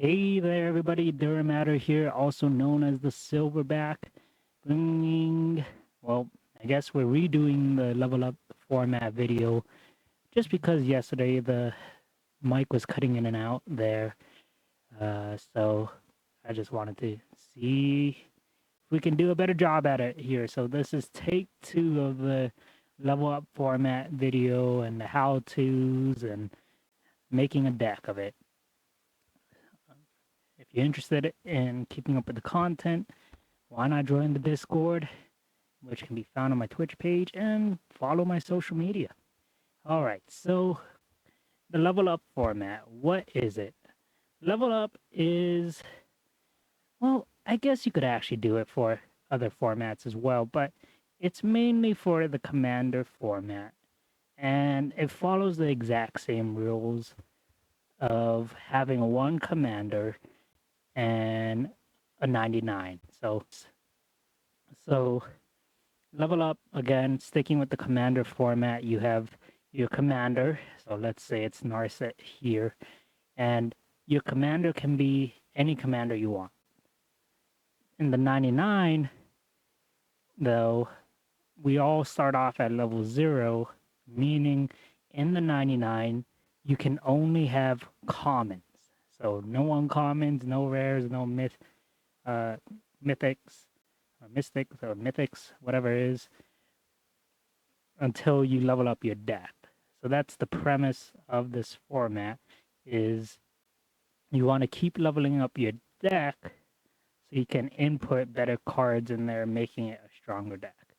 Hey there, everybody. Duramatter here, also known as the Silverback, bringing, well, I guess we're redoing the level up format video just because yesterday the mic was cutting in and out there. So I just wanted to see if we can do a better job at it here. So this is take 2 of the level up format video and the how-tos and making a deck of it. If you're interested in keeping up with the content, why not join the Discord, which can be found on my Twitch page, and follow my social media. All right, so the level up format, what is it? Level up is, well, I guess you could actually do it for other formats as well, but it's mainly for the commander format. And it follows the exact same rules of having one commander and a 99. So level up again, sticking with the commander format, you have your commander. So let's say it's Narset here, and your commander can be any commander you want. In the 99, though, we all start off at level 0, meaning in the 99, you can only have commons. So no uncommons, no rares, no mythics, or mystics, or mythics, whatever it is, until you level up your deck. So that's the premise of this format, is you want to keep leveling up your deck so you can input better cards in there, making it a stronger deck.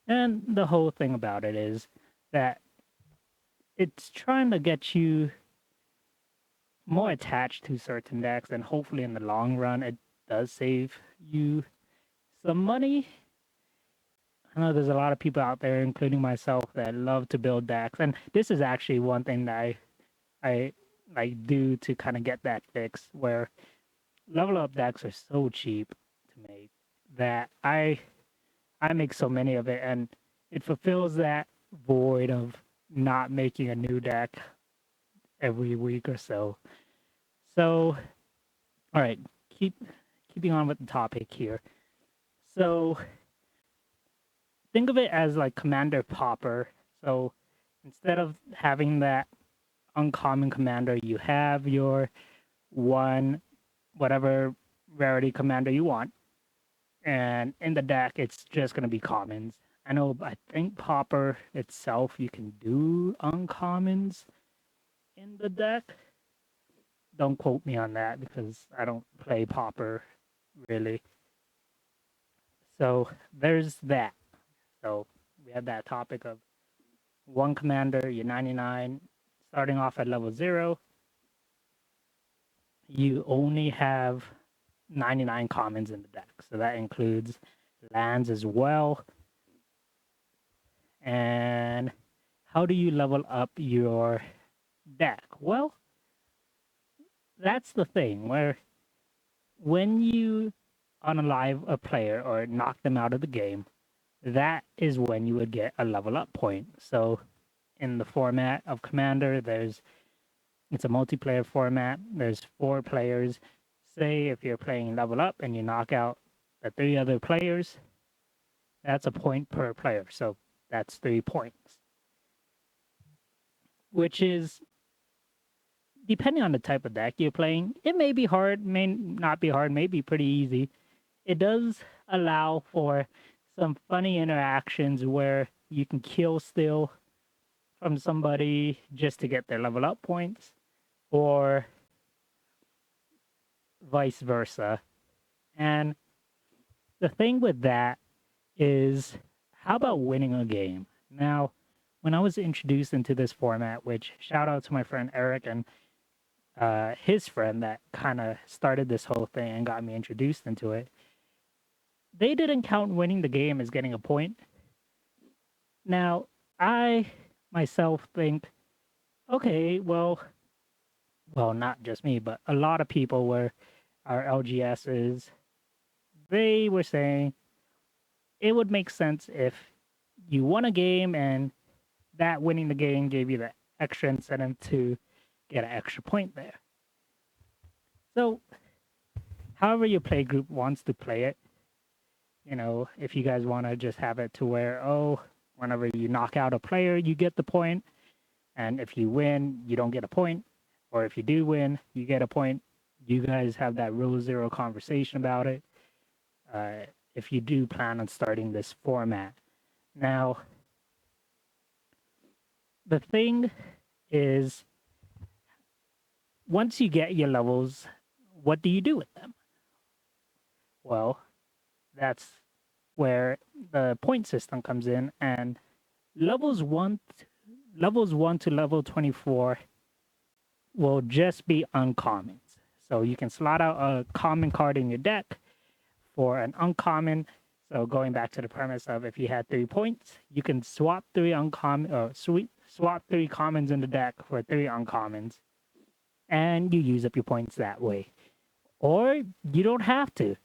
And the whole thing about it is that it's trying to get you more attached to certain decks, and hopefully in the long run it does save you some money. I know there's a lot of people out there, including myself, that love to build decks, and this is actually one thing that I like do to kind of get that fix, where level up decks are so cheap to make that I make so many of it, and it fulfills that void of not making a new deck every week or so. So, all right, keeping on with the topic here. So, think of it as like Commander Popper. So, instead of having that uncommon commander, you have your one, whatever rarity commander you want. And in the deck, it's just going to be commons. I think Popper itself, you can do uncommons in the deck. Don't quote me on that because I don't play Popper really. So there's that. So we have that topic of one commander, you're 99, starting off at level 0. You only have 99 commons in the deck. So that includes lands as well. And how do you level up your deck? Well, that's the thing where when you unalive a player or knock them out of the game, that is when you would get a level up point. So in the format of Commander, it's a multiplayer format. There's 4 players. Say if you're playing level up and you knock out the 3 other players, that's a point per player. So that's 3 points, which is, depending on the type of deck you're playing, it may be hard, may not be hard, may be pretty easy. It does allow for some funny interactions where you can kill steal from somebody just to get their level up points, or vice versa. And the thing with that is, how about winning a game? Now, when I was introduced into this format, which shout out to my friend Eric and his friend that kind of started this whole thing and got me introduced into it, they didn't count winning the game as getting a point. Now, I myself think, okay, well, not just me, but a lot of people were our LGSs. They were saying it would make sense if you won a game and that winning the game gave you the extra incentive to get an extra point there. So, however your play group wants to play it, you know, if you guys want to just have it to where, oh, whenever you knock out a player, you get the point, and if you win, you don't get a point, or if you do win, you get a point. You guys have that rule zero conversation about it. If you do plan on starting this format. Now, the thing is, once you get your levels, what do you do with them? Well, that's where the point system comes in, and levels levels 1 to level 24 will just be uncommons. So you can slot out a common card in your deck for an uncommon. So going back to the premise of if you had 3 points, you can swap 3 uncommon or swap 3 commons in the deck for 3 uncommons, and you use up your points that way. Or you don't have to.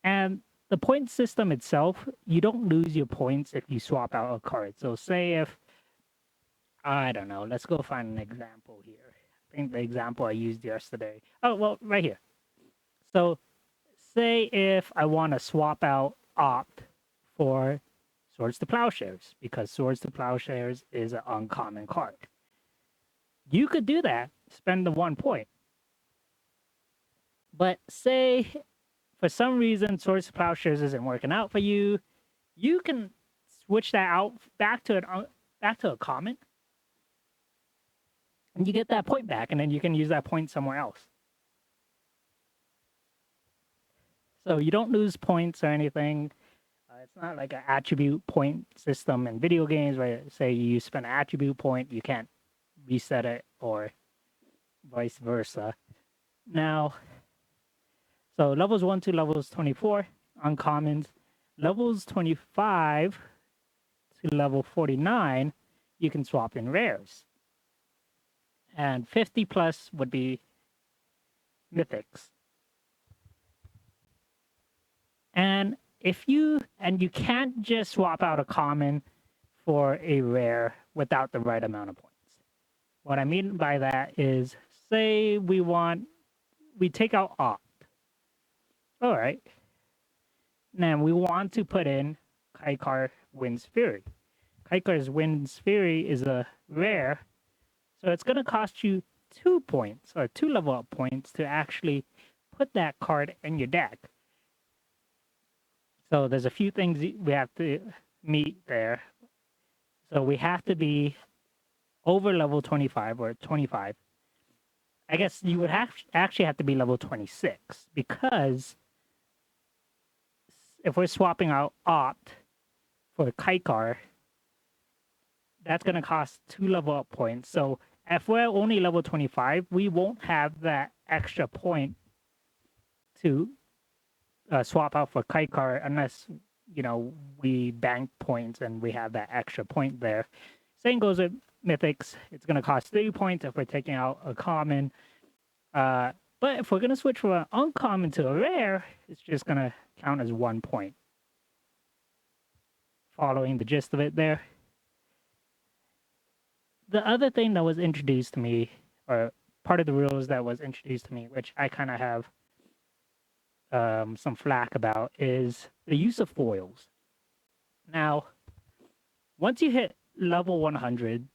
And the point system itself, you don't lose your points if you swap out a card. So say if, I don't know, let's go find an example here. I think the example I used yesterday. Oh, well, right here. So say if I want to swap out Opt for Swords to Plowshares, because Swords to Plowshares is an uncommon card. You could do that, spend the 1 point. But say for some reason Swords to Plowshares isn't working out for you, you can switch that out back to a common, and you get that point back, and then you can use that point somewhere else. So you don't lose points or anything. It's not like an attribute point system in video games where, say, you spend an attribute point, you can't reset it, or vice versa. Now, so levels 1 to levels 24, uncommons. Levels 25 to level 49, you can swap in rares. And 50 plus would be mythics. And you can't just swap out a common for a rare without the right amount of points. What I mean by that is, say we take out Opt. All right. Now we want to put in Kaikar Wind's Fury. Kaikar's Wind's Fury is a rare, so it's going to cost you 2 points, or 2 level up points, to actually put that card in your deck. So there's a few things we have to meet there. So we have to be over level 25 or 25. I guess you would actually have to be level 26, because if we're swapping out Opt for Kaikar, that's going to cost 2 level up points. So if we're only level 25, we won't have that extra point to swap out for Kaikar unless, you know, we bank points and we have that extra point there. Same goes with Mythics. It's going to cost 3 points if we're taking out a common. But if we're going to switch from an uncommon to a rare, it's just going to count as 1 point. Following the gist of it there. The other thing that was introduced to me, or part of the rules that was introduced to me, which I kind of have some flack about, is the use of foils. Now, once you hit level 100,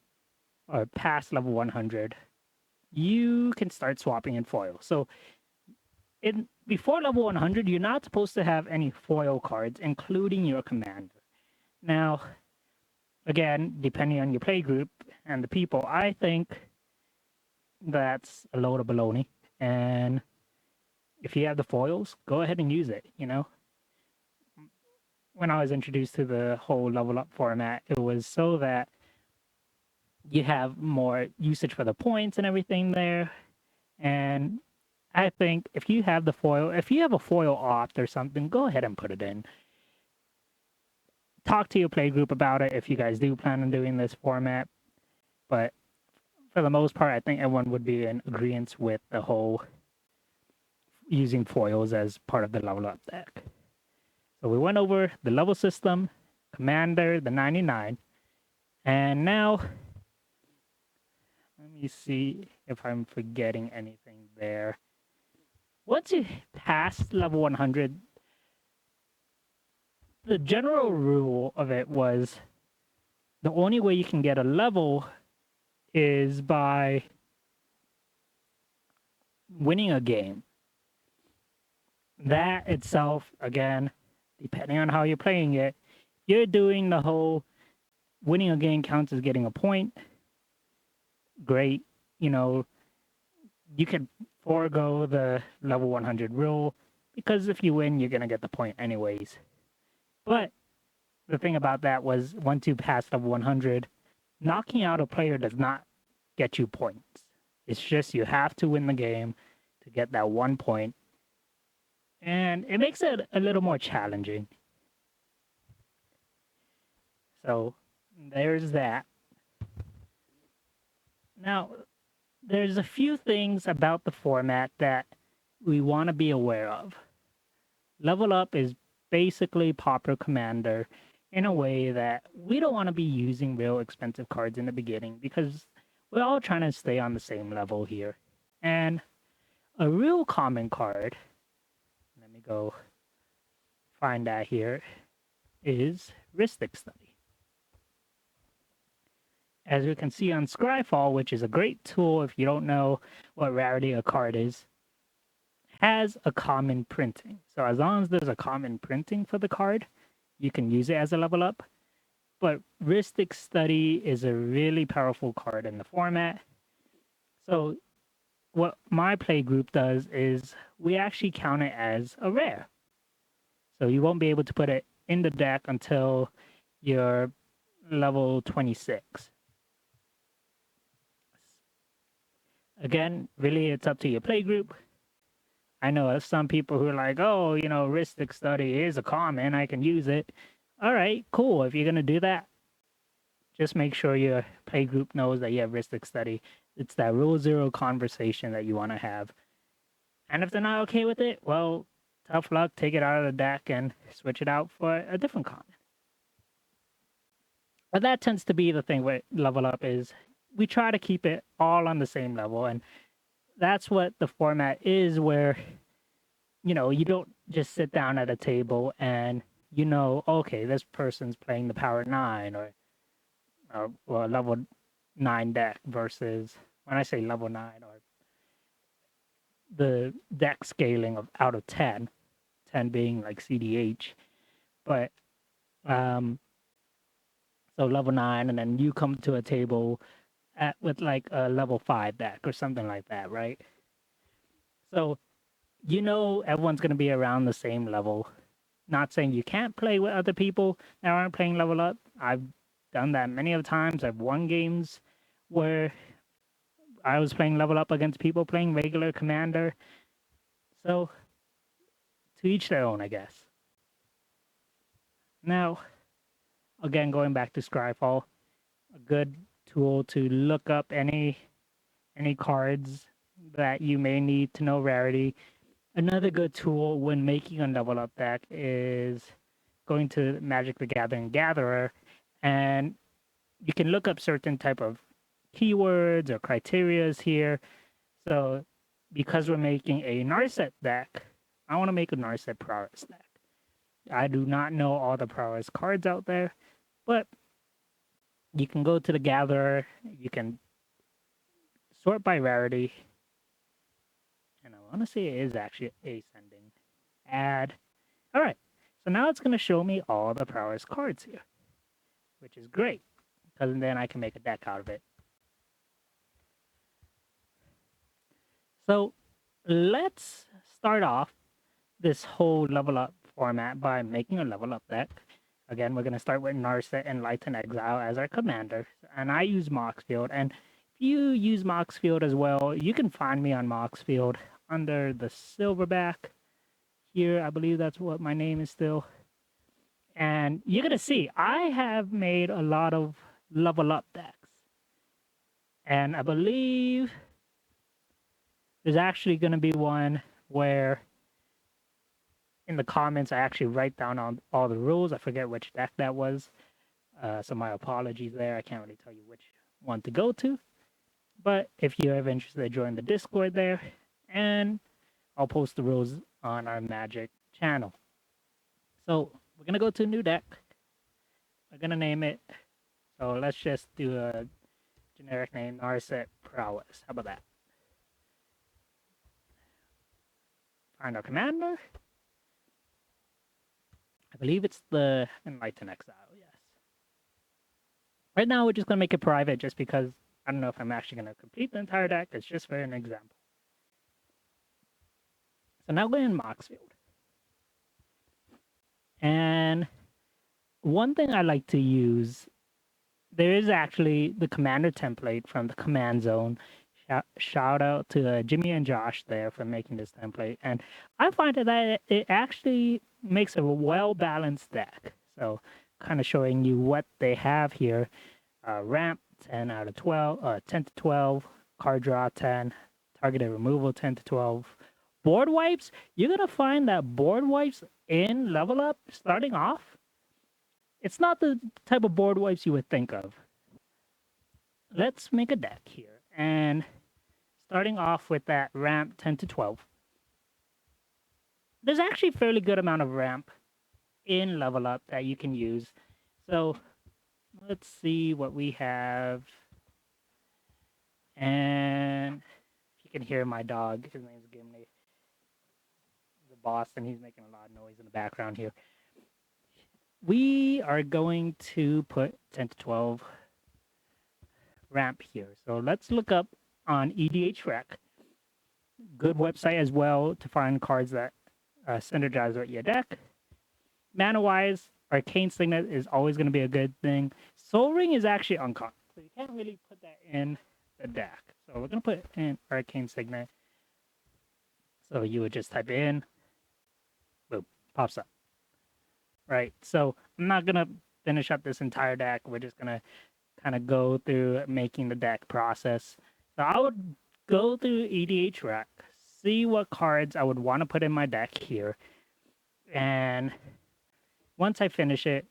or past level 100, you can start swapping in foils. So before level 100, you're not supposed to have any foil cards, including your commander. Now, again, depending on your play group and the people, I think that's a load of baloney. And if you have the foils, go ahead and use it, you know? When I was introduced to the whole level up format, it was so that you have more usage for the points and everything there. And I think if you have a foil Opt or something, go ahead and put it in. Talk to your play group about it if you guys do plan on doing this format. But for the most part, I think everyone would be in agreement with the whole using foils as part of the level up deck. So we went over the level system, commander, the 99, and now let me see if I'm forgetting anything there. Once you pass level 100, the general rule of it was the only way you can get a level is by winning a game. That itself, again, depending on how you're playing it, you're doing the whole winning a game counts as getting a point. Great. You know, you can forego the level 100 rule because if you win, you're going to get the point anyways. But the thing about that was once you pass level 100, knocking out a player does not get you points. It's just you have to win the game to get that 1 point. And it makes it a little more challenging. So there's that. Now, there's a few things about the format that we want to be aware of. Level Up is basically Pauper Commander in a way that we don't want to be using real expensive cards in the beginning because we're all trying to stay on the same level here. And a real common card, let me go find that here, is Mystic Study. As you can see on Scryfall, which is a great tool if you don't know what rarity a card is, has a common printing. So as long as there's a common printing for the card, you can use it as a level up. But Mystic Study is a really powerful card in the format. So what my play group does is we actually count it as a rare. So you won't be able to put it in the deck until you're level 26. Again, really it's up to your play group. I know some people who are like, oh, you know, Mystic Study is a common, I can use it. All right, cool. If you're going to do that, just make sure your play group knows that you have Mystic Study. It's that rule zero conversation that you want to have. And if they're not okay with it, well, tough luck, take it out of the deck and switch it out for a different common. But that tends to be the thing with Level Up is we try to keep it all on the same level. And that's what the format is where, you know, you don't just sit down at a table and, you know, okay, this person's playing the power 9 or a level 9 deck versus, when I say level 9, or the deck scaling of out of 10, 10 being like CDH. But, so level 9, and then you come to a table with like a level 5 deck or something like that, right? So, you know, everyone's going to be around the same level. Not saying you can't play with other people that aren't playing level up. I've done that many of times. I've won games where I was playing level up against people playing regular commander. So, to each their own, I guess. Now, again, going back to Scryfall, a good tool to look up any cards that you may need to know rarity. Another good tool when making a level up deck is going to Magic the Gathering Gatherer, and you can look up certain type of keywords or criterias here. So because we're making a Narset deck, I want to make a Narset Prowess deck. I do not know all the Prowess cards out there, but you can go to the Gatherer, you can sort by rarity, and I want to say it is actually ascending. Add. All right, so now it's going to show me all the Prowess cards here, which is great, because then I can make a deck out of it. So let's start off this whole level up format by making a level up deck. Again, we're going to start with Narset and Light and Exile as our commander. And I use Moxfield. And if you use Moxfield as well, you can find me on Moxfield under the Silverback here. I believe that's what my name is still. And you're going to see, I have made a lot of level up decks. And I believe there's actually going to be one where in the comments, I actually write down on all the rules. I forget which deck that was. So my apologies there. I can't really tell you which one to go to. But if you're ever interested, join the Discord there. and I'll post the rules on our Magic channel. So we're gonna go to a new deck. We're gonna name it. So let's just do a generic name, Narset Prowess. How about that? Find our commander. I believe it's the Enlightened Exile, yes. Right now, we're just going to make it private just because I don't know if I'm actually going to complete the entire deck. It's just for an example. So now we're in Moxfield. And one thing I like to use, there is actually the commander template from the command zone. Shout out to Jimmy and Josh there for making this template. And I find that it actually makes a well-balanced deck. So kind of showing you what they have here. Ramp 10 out of 12, 10 to 12, card draw 10, targeted removal 10 to 12. Board wipes, you're going to find that board wipes in level up starting off, it's not the type of board wipes you would think of. Let's make a deck here. And starting off with that ramp 10 to 12, there's actually a fairly good amount of ramp in level up that you can use. So let's see what we have. And if you can hear my dog, his name's Gimli, the boss, and he's making a lot of noise in the background here. We are going to put 10 to 12 ramp here. So let's look up on EDH Rec. Good website as well to find cards that synergize with your deck. Mana-wise, Arcane Signet is always going to be a good thing. Soul Ring is actually uncommon, so you can't really put that in the deck. So we're going to put in Arcane Signet. So you would just type in, boom, pops up. Right, so I'm not going to finish up this entire deck. We're just going to kind of go through making the deck process. So I would go through EDH Rec, see what cards I would want to put in my deck here. And once I finish it,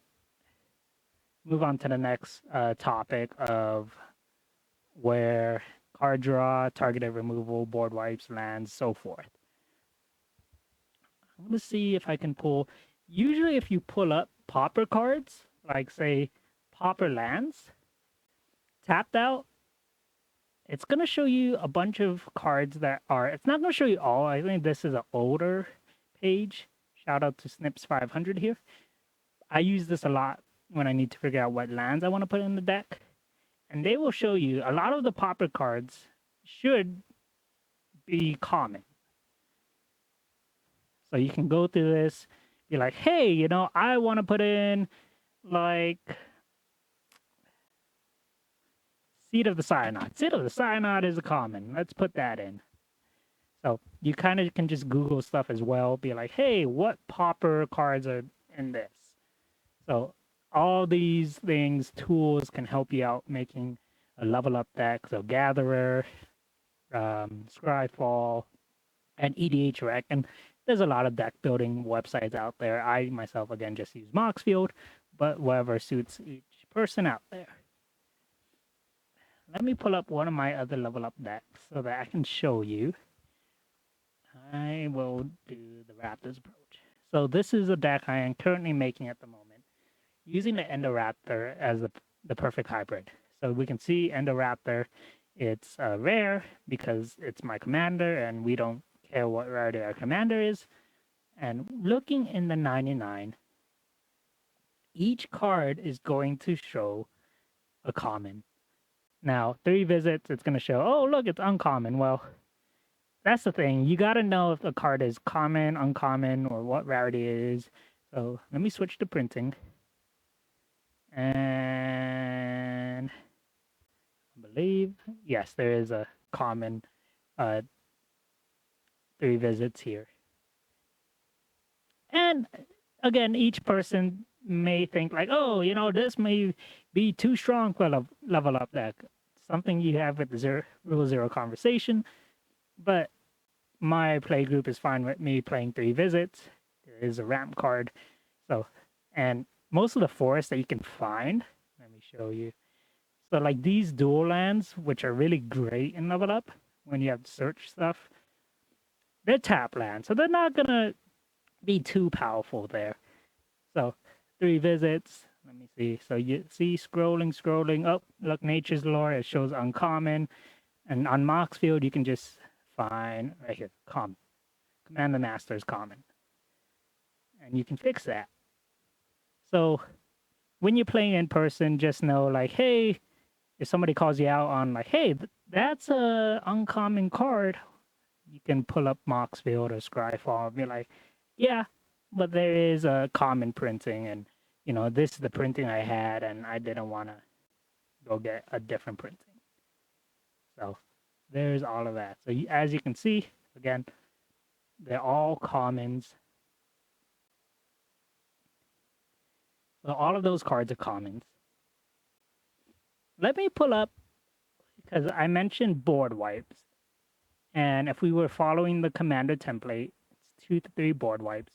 move on to the next topic of where card draw, targeted removal, board wipes, lands, so forth. I'm going to see if I can pull. Usually if you pull up pauper cards, like say pauper lands, tapped out, it's going to show you a bunch of cards that are, it's not going to show you all. I think this is an older page. Shout out to Snips 500 here. I use this a lot when I need to figure out what lands I want to put in the deck. And they will show you a lot of the pauper cards should be common. So you can go through this, be like, hey, you know, I want to put in like Seed of the Cyanide. Seed of the Cyanide is a common. Let's put that in. So you kind of can just Google stuff as well. Be like, hey, what pauper cards are in this? So all these things, tools can help you out making a level up deck. So Gatherer, Scryfall, and EDH Rec. And there's a lot of deck building websites out there. I myself, again, just use Moxfield, but whatever suits each person out there. Let me pull up one of my other level up decks so that I can show you. I will do the Raptors approach. So this is a deck I am currently making at the moment, using the Endoraptor as the perfect hybrid. So we can see Endoraptor, it's rare because it's my commander and we don't care what rarity our commander is. And looking in the 99, each card is going to show a common. Now, 3 visits, it's going to show, oh, look, it's uncommon. Well, that's the thing. You got to know if the card is common, uncommon, or what rarity it is. So let me switch to printing. And I believe, yes, there is a common 3 visits here. And again, each person may think like, oh, you know, this may be too strong for a level up deck. Something you have with the Rule Zero conversation. But my play group is fine with me playing 3 visits. There is a ramp card. So, and most of the forests that you can find, let me show you. So like these dual lands, which are really great in level up when you have to search stuff, they're tap land, so they're not gonna be too powerful there. So 3 visits. Let me see. So you see scrolling. Oh, look, Nature's Lore. It shows uncommon. And on Moxfield, you can just find right here, common. Command the Master is common. And you can fix that. So when you're playing in person, just know like, hey, if somebody calls you out on like, hey, that's a uncommon card, you can pull up Moxfield or Scryfall and be like, yeah, but there is a common printing, and this is the printing I had, and I didn't want to go get a different printing. So there's all of that. So as you can see, again, they're all commons. So all of those cards are commons. Let me pull up, because I mentioned board wipes. And if we were following the commander template, it's 2 to 3 board wipes.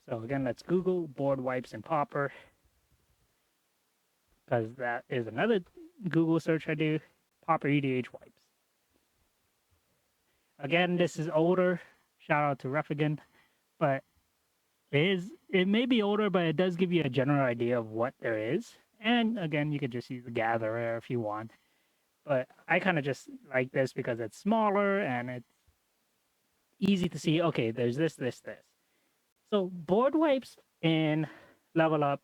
So again, let's Google board wipes in Pauper, because that is another Google search I do. Pauper EDH wipes. Again, this is older. Shout out to Ruffigan, but it may be older, but it does give you a general idea of what there is. And again, you could just use the Gatherer if you want. But I kind of just like this because it's smaller and it's easy to see. Okay, there's this. So board wipes in Level Up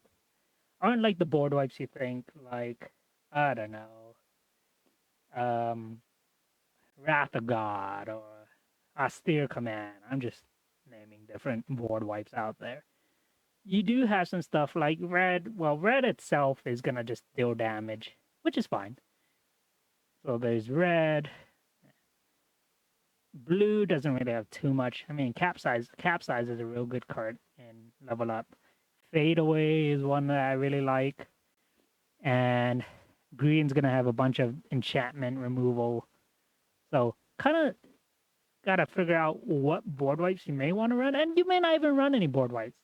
aren't like the board wipes you think. Like, I don't know, Wrath of God or Austere Command. I'm just naming different board wipes out there. You do have some stuff like red. Well, red itself is gonna just deal damage, which is fine. So there's red. Blue doesn't really have too much. I mean, Capsize is a real good card in Level Up. Fade Away is one that I really like. And green's gonna have a bunch of enchantment removal. So kind of gotta figure out what board wipes you may want to run, and you may not even run any board wipes.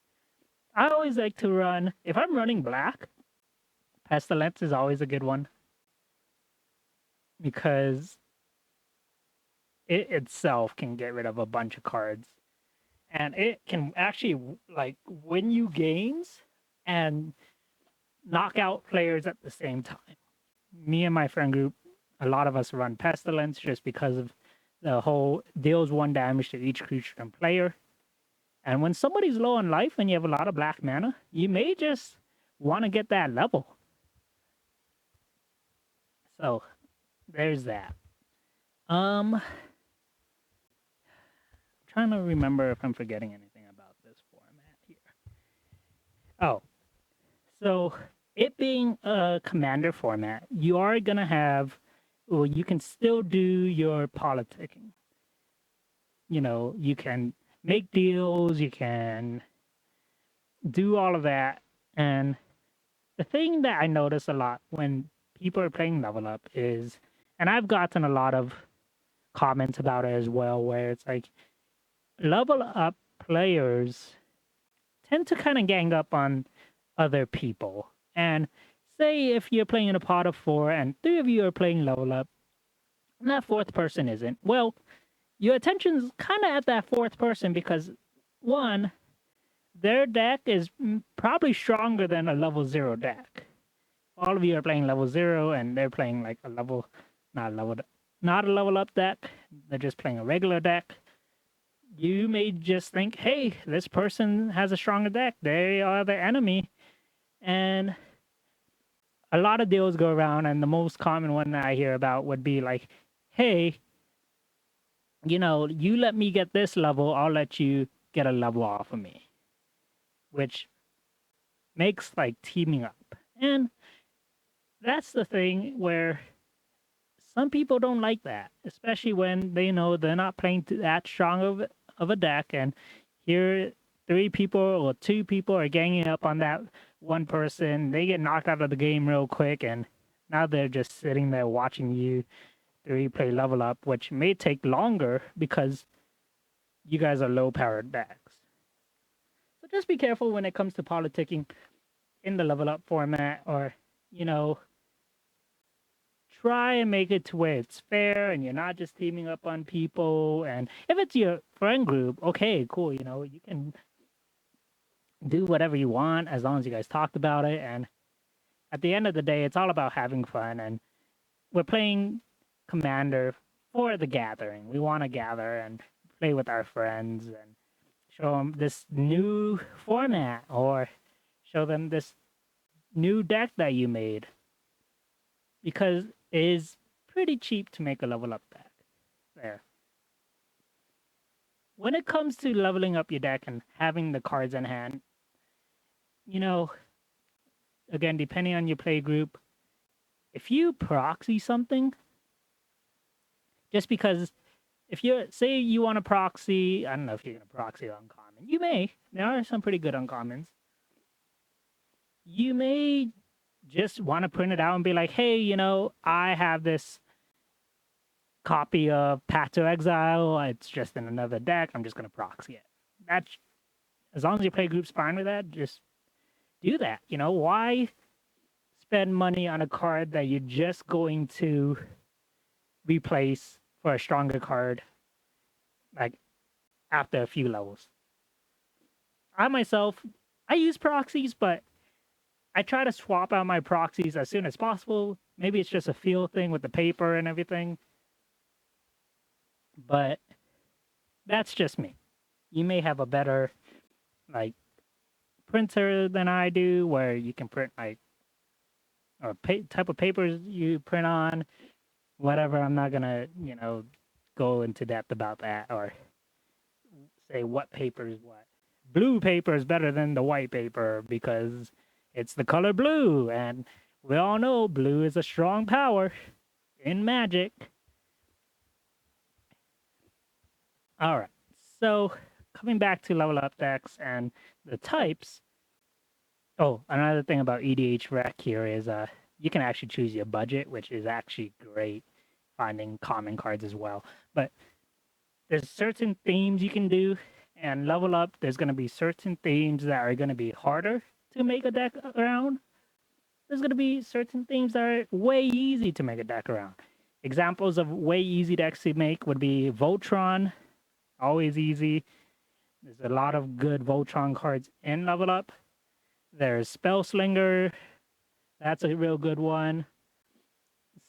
I always like to run, if I'm running black, Pestilence is always a good one, because it itself can get rid of a bunch of cards, and it can actually like win you games and knock out players at the same time. Me and my friend group, a lot of us run Pestilence just because of the whole deals 1 damage to each creature and player. And when somebody's low on life and you have a lot of black mana, you may just want to get that level. So there's that. I'm trying to remember if I'm forgetting anything about this format here. Oh, so it being a commander format, you are gonna have, well, you can still do your politicking. You can make deals, you can do all of that. And the thing that I notice a lot when people are playing Level Up is, and I've gotten a lot of comments about it as well, where it's like Level Up players tend to kind of gang up on other people. And say if you're playing in a pot of 4 and 3 of you are playing Level Up, and that 4th person isn't, well, your attention's kind of at that 4th person because, one, their deck is probably stronger than a level 0 deck. All of you are playing level 0 and they're playing like a level, not a level up deck. They're just playing a regular deck. You may just think, hey, this person has a stronger deck. They are the enemy. And a lot of deals go around, and the most common one that I hear about would be like, hey, you let me get this level, I'll let you get a level off of me. Which makes like teaming up. And that's the thing where some people don't like that, especially when they know they're not playing that strong of a deck, and here 3 people or 2 people are ganging up on that one person. They get knocked out of the game real quick, and now they're just sitting there watching you 3 play Level Up, which may take longer because you guys are low-powered decks. So just be careful when it comes to politicking in the Level Up format, or try and make it to where it's fair and you're not just teaming up on people. And if it's your friend group, okay, cool. You know, you can do whatever you want as long as you guys talked about it. And at the end of the day, it's all about having fun. And we're playing Commander for the gathering. We want to gather and play with our friends and show them this new format or show them this new deck that you made, because it is pretty cheap to make a level up deck. There. When it comes to leveling up your deck and having the cards in hand, you know, again, depending on your play group, if you proxy something, just because if you say you want to proxy, I don't know if you're going to proxy uncommon. You may. There are some pretty good uncommons. You may just want to print it out and be like, hey, you know, I have this copy of Path to Exile. It's just in another deck. I'm just going to proxy it. That's, as long as your play group's fine with that, just do that. You know, why spend money on a card that you're just going to replace for a stronger card, like, after a few levels? I myself, I use proxies, but I try to swap out my proxies as soon as possible. Maybe it's just a feel thing with the paper and everything, but that's just me. You may have a better, like, printer than I do, where you can print, like, or type of papers you print on, whatever. I'm not gonna, you know, go into depth about that or say what paper is what. Blue paper is better than the white paper because it's the color blue, and we all know blue is a strong power in Magic. All right, so coming back to level up decks and the types. Oh, another thing about EDH Rec here is you can actually choose your budget, which is actually great, finding common cards as well. But there's certain themes you can do, and level up, there's going to be certain themes that are going to be harder to make a deck around. There's going to be certain themes that are way easy to make a deck around. Examples of way easy decks to make would be Voltron, always easy. There's a lot of good Voltron cards in level up. There's Spellslinger, that's a real good one.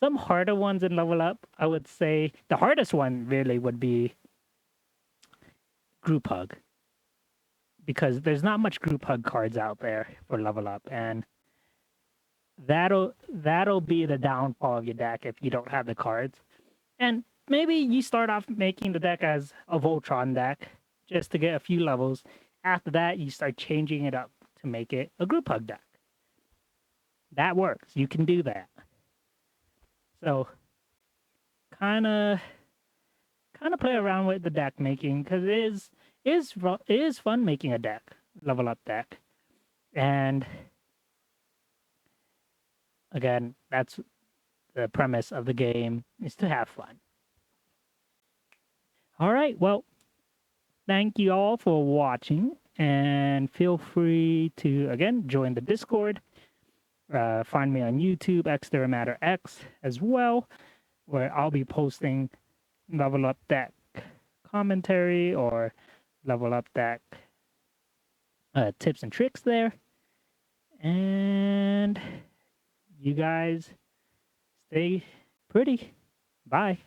Some harder ones in level up, I would say the hardest one really would be Group Hug, because there's not much Group Hug cards out there for level up, and that'll be the downfall of your deck if you don't have the cards. And maybe you start off making the deck as a Voltron deck just to get a few levels. After that, you start changing it up to make it a Group Hug deck. That works. You can do that. So kind of play around with the deck making, because it is fun making a deck, level up deck. And again, that's the premise of the game, is to have fun. All right, well, thank you all for watching, and feel free to, again, join the Discord. Find me on YouTube, XThermatter as well, where I'll be posting level up deck commentary or level up deck tips and tricks there. And you guys stay pretty. Bye.